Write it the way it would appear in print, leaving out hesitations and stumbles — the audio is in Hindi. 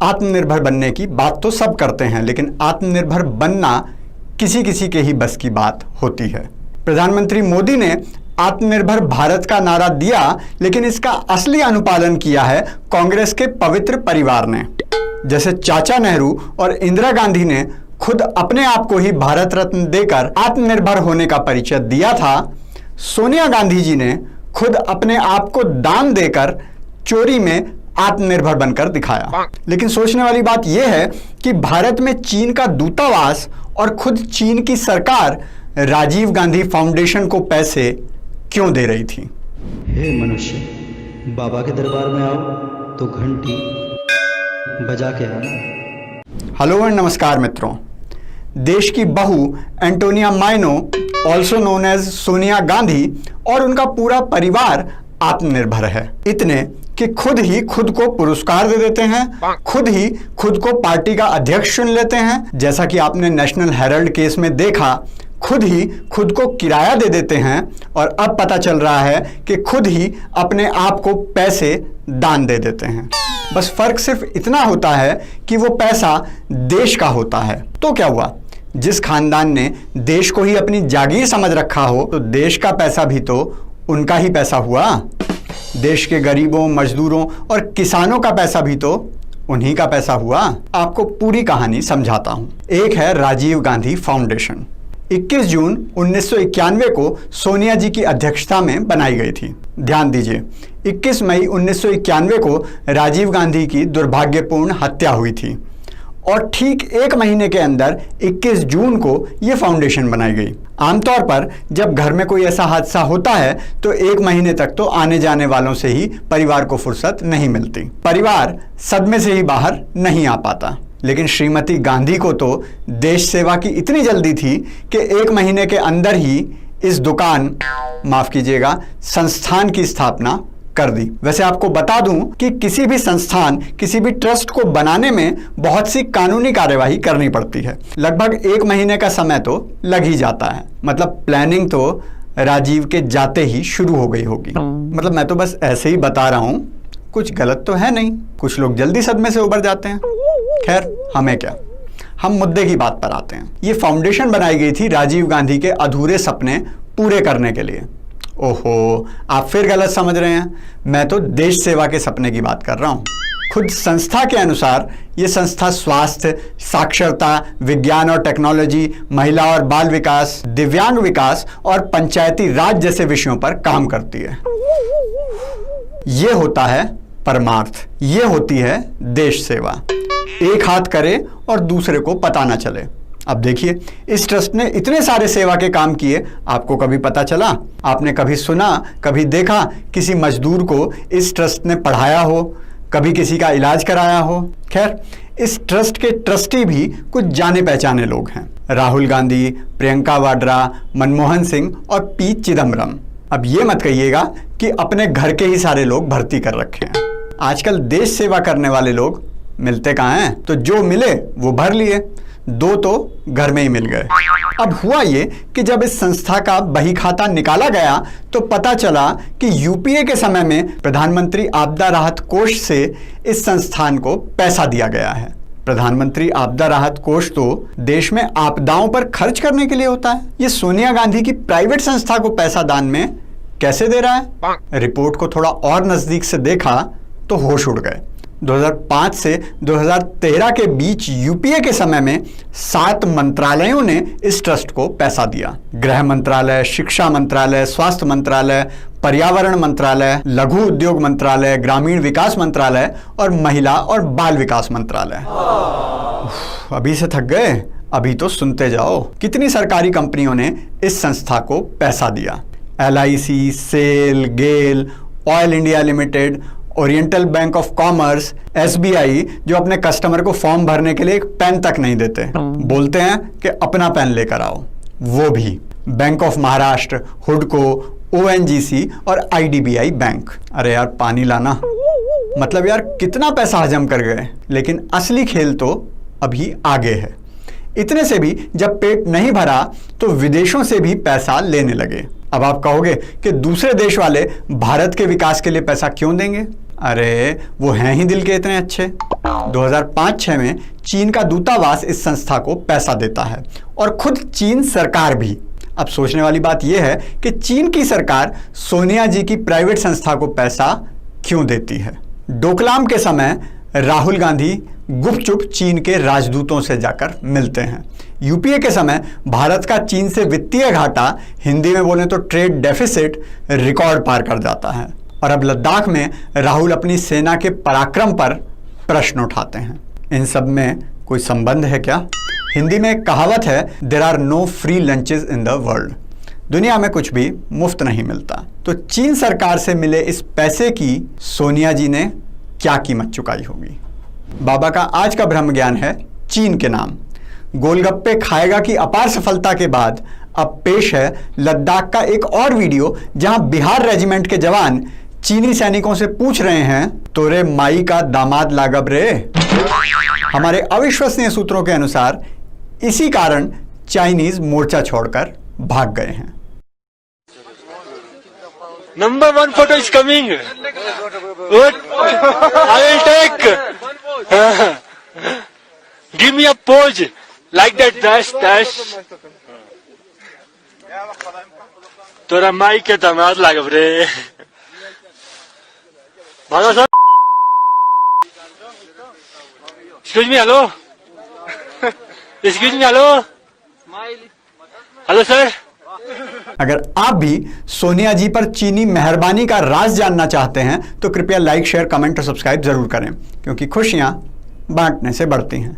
आत्मनिर्भर बनने की बात तो सब करते हैं, लेकिन आत्मनिर्भर बनना किसी किसी के ही बस की बात होती है। प्रधानमंत्री मोदी ने आत्मनिर्भर भारत का नारा दिया, लेकिन इसका असली अनुपालन किया है कांग्रेस के पवित्र परिवार ने। जैसे चाचा नेहरू और इंदिरा गांधी ने खुद अपने आप को ही भारत रत्न देकर आत्मनिर्भर होने का परिचय दिया था, सोनिया गांधी जी ने खुद अपने आप को दान देकर चोरी में आत्मनिर्भर बनकर दिखाया। लेकिन सोचने वाली बात यह है कि भारत में चीन का दूतावास और खुद चीन की सरकार राजीव गांधी फाउंडेशन को पैसे क्यों दे रही थी? हे मनुष्य, बाबा के दरबार में आओ तो घंटी बजा के आना। हेलो एंड नमस्कार मित्रों। देश की बहू Antonia Maino, also known as Sonia Gandhi, और उनका पूरा परिवार आत्मनिर्भर है। इतने कि खुद ही खुद को पुरस्कार दे देते हैं, खुद ही खुद को पार्टी का अध्यक्ष चुन लेते हैं। जैसा कि आपने नेशनल हेराल्ड केस में देखा, खुद ही खुद को किराया दे देते हैं, और अब पता चल रहा है कि खुद ही अपने आप को पैसे दान दे देते हैं। बस फर्क सिर्फ इतना होता है कि वो पैसा देश का होता है। तो क्या हुआ, जिस खानदान ने देश को ही अपनी जागीर समझ रखा हो, तो देश का पैसा भी तो उनका ही पैसा हुआ। देश के गरीबों, मजदूरों और किसानों का पैसा भी तो उन्हीं का पैसा हुआ। आपको पूरी कहानी समझाता हूं। एक है राजीव गांधी फाउंडेशन। 21 जून 1991 को सोनिया जी की अध्यक्षता में बनाई गई थी। ध्यान दीजिए, 21 मई 1991 को राजीव गांधी की दुर्भाग्यपूर्ण हत्या हुई थी, और ठीक एक महीने के अंदर 21 जून को यह फाउंडेशन बनाई गई। आमतौर पर जब घर में कोई ऐसा हादसा होता है तो एक महीने तक तो आने जाने वालों से ही परिवार को फुर्सत नहीं मिलती, परिवार सदमे से ही बाहर नहीं आ पाता। लेकिन श्रीमती गांधी को तो देश सेवा की इतनी जल्दी थी कि एक महीने के अंदर ही इस दुकान, माफ कीजिएगा, संस्थान की स्थापना कर दी। वैसे आपको बता दूं कि किसी भी संस्थान, किसी भी ट्रस्ट को बनाने में बहुत सी कानूनी कार्यवाही करनी पड़ती है। लगभग एक महीने का समय तो लग ही जाता है। मतलब प्लानिंग तो राजीव के जाते ही शुरू हो गई होगी। मतलब मैं तो बस ऐसे ही बता रहा हूं, कुछ गलत तो है नहीं। कुछ लोग जल्दी सदमे से उबर जाते हैं। खैर, हमें क्या, हम मुद्दे की बात पर आते हैं। ये फाउंडेशन बनाई गई थी राजीव गांधी के अधूरे सपने पूरे करने के लिए। ओहो, आप फिर गलत समझ रहे हैं। मैं तो देश सेवा के सपने की बात कर रहा हूं। खुद संस्था के अनुसार ये संस्था स्वास्थ्य, साक्षरता, विज्ञान और टेक्नोलॉजी, महिला और बाल विकास, दिव्यांग विकास और पंचायती राज जैसे विषयों पर काम करती है। ये होता है परमार्थ, ये होती है देश सेवा। एक हाथ करे और दूसरे को पता ना चले। अब देखिए, इस ट्रस्ट ने इतने सारे सेवा के काम किए, आपको कभी पता चला? आपने कभी सुना, कभी देखा किसी मजदूर को इस ट्रस्ट ने पढ़ाया हो, कभी किसी का इलाज कराया हो? खैर, इस ट्रस्ट के ट्रस्टी भी कुछ जाने पहचाने लोग हैं। राहुल गांधी, प्रियंका वाड्रा, मनमोहन सिंह और पी चिदम्बरम। अब ये मत कहिएगा कि अपने घर के ही सारे लोग भर्ती कर रखे हैं। आजकल देश सेवा करने वाले लोग मिलते कहाँ हैं? तो जो मिले वो भर लिए, दो तो घर में ही मिल गए। अब हुआ ये कि जब इस संस्था का बही खाता निकाला गया तो पता चला कि यूपीए के समय में प्रधानमंत्री आपदा राहत कोष से इस संस्थान को पैसा दिया गया है। प्रधानमंत्री आपदा राहत कोष तो देश में आपदाओं पर खर्च करने के लिए होता है। ये सोनिया गांधी की प्राइवेट संस्था को पैसा दान में कैसे दे रहा है? रिपोर्ट को थोड़ा और नजदीक से देखा तो होश उड़ गए। 2005 से 2013 के बीच यूपीए के समय में 7 मंत्रालयों ने इस ट्रस्ट को पैसा दिया। गृह मंत्रालय, शिक्षा मंत्रालय, स्वास्थ्य मंत्रालय, पर्यावरण मंत्रालय, लघु उद्योग मंत्रालय, ग्रामीण विकास मंत्रालय और महिला और बाल विकास मंत्रालय। अभी से थक गए? अभी तो सुनते जाओ। कितनी सरकारी कंपनियों ने इस संस्था को पैसा दिया? LIC, सेल, गेल, ऑयल इंडिया लिमिटेड, ओरिएंटल बैंक ऑफ कॉमर्स, SBI, जो अपने कस्टमर को फॉर्म भरने के लिए एक पेन तक नहीं देते, बोलते हैं कि अपना पेन लेकर आओ, वो भी। Bank of Maharashtra, Hudco, ONGC और IDBI बैंक। अरे यार, पानी लाना। मतलब यार, कितना पैसा हजम कर गए। लेकिन असली खेल तो अभी आगे है। इतने से भी जब पेट नहीं भरा तो विदेशों से भी पैसा लेने लगे। अब आप कहोगे कि दूसरे देश वाले भारत के विकास के लिए पैसा क्यों देंगे? अरे वो हैं ही दिल के इतने अच्छे। 2005-06 में चीन का दूतावास इस संस्था को पैसा देता है और खुद चीन सरकार भी। अब सोचने वाली बात यह है कि चीन की सरकार सोनिया जी की प्राइवेट संस्था को पैसा क्यों देती है। डोकलाम के समय राहुल गांधी गुपचुप चीन के राजदूतों से जाकर मिलते हैं। यूपीए के समय भारत का चीन से वित्तीय घाटा, हिंदी में बोले तो ट्रेड डेफिसिट, रिकॉर्ड पार कर जाता है। और अब लद्दाख में राहुल अपनी सेना के पराक्रम पर प्रश्न उठाते हैं। इन सब में कोई संबंध है क्या? हिंदी में एक कहावत है, there are no free lunches in the world. दुनिया में कुछ भी मुफ्त नहीं मिलता। तो चीन सरकार से मिले इस पैसे की सोनिया जी ने क्या कीमत चुकाई होगी। बाबा का आज का ब्रह्म ज्ञान है चीन के नाम। गोलगप्पे खाएगा की अपार सफलता के बाद अब पेश है लद्दाख का एक और वीडियो, जहां बिहार रेजिमेंट के जवान चीनी सैनिकों से पूछ रहे हैं, तोरे माई का दामाद लागब रे। हमारे अविश्वसनीय सूत्रों के अनुसार इसी कारण चाइनीज मोर्चा छोड़कर भाग गए हैं। Number 1 photo is coming. What? I will take. Give me a pose like that. Dash. तोरा माई के दामाद लागब रे। भागो sir. Excuse me, hello. Excuse me, hello. Hello sir. अगर आप भी सोनिया जी पर चीनी मेहरबानी का राज जानना चाहते हैं तो कृपया लाइक, शेयर, कमेंट और सब्सक्राइब जरूर करें, क्योंकि खुशियां बांटने से बढ़ती हैं।